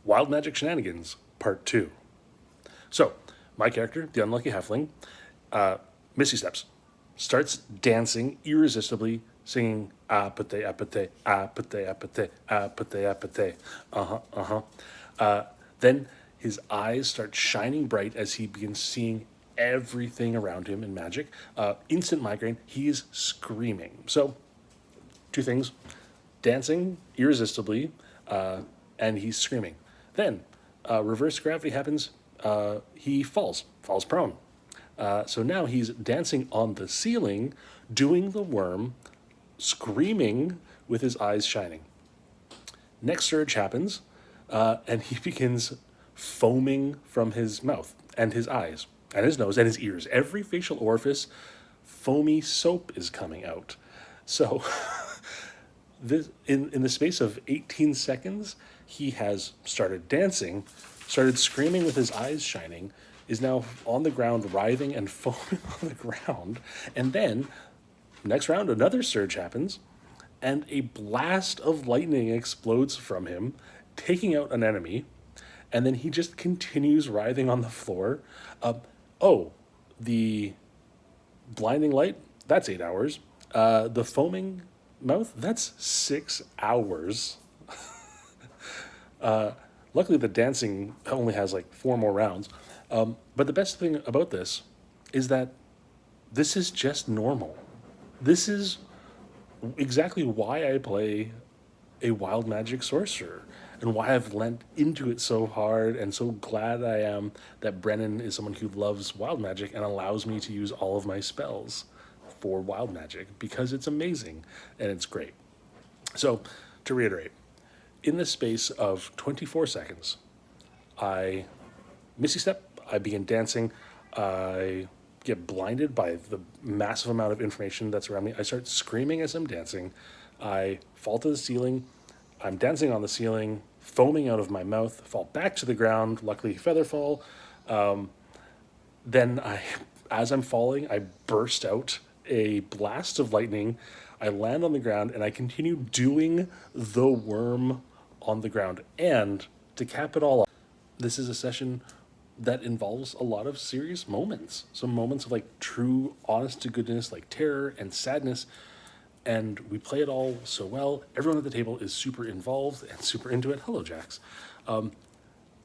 Wild Magic Shenanigans, Part 2. So, my character, the unlucky halfling, Missy Steps, starts dancing irresistibly, singing apate, apate, apate, apate, apate, apate. Then his eyes start shining bright as he begins seeing everything around him in magic. Instant migraine, he is screaming. So, two things: dancing irresistibly, and he's screaming. Then, reverse gravity happens. He falls prone. So now he's dancing on the ceiling, doing the worm, screaming with his eyes shining. Next surge happens, and he begins foaming from his mouth and his eyes and his nose and his ears. Every facial orifice, foamy soap is coming out. So this in the space of 18 seconds, he has started dancing, started screaming with his eyes shining, is now on the ground writhing and foaming on the ground. And then next round, another surge happens, and a blast of lightning explodes from him, taking out an enemy. And then he just continues writhing on the floor. The blinding light, that's 8 hours. The foaming mouth, that's 6 hours. Luckily, the dancing only has like 4 more rounds. But the best thing about this is that this is just normal. This is exactly why I play a wild magic sorcerer and why I've lent into it so hard, and so glad I am that Brennan is someone who loves wild magic and allows me to use all of my spells for wild magic, because it's amazing and it's great. So, to reiterate, in the space of 24 seconds, I Missy Step, I begin dancing, I get blinded by the massive amount of information that's around me. I start screaming as I'm dancing. I fall to the ceiling. I'm dancing on the ceiling, foaming out of my mouth, fall back to the ground, luckily feather fall. Then as I'm falling, I burst out a blast of lightning. I land on the ground and I continue doing the worm on the ground. And to cap it all off, this is a session that involves a lot of serious moments. Some moments of like true, honest to goodness, like terror and sadness. And we play it all so well. Everyone at the table is super involved and super into it. Hello, Jax.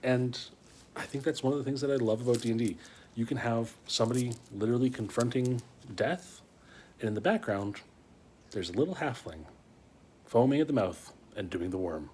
And I think that's one of the things that I love about D&D. You can have somebody literally confronting death, and in the background, there's a little halfling foaming at the mouth and doing the worm.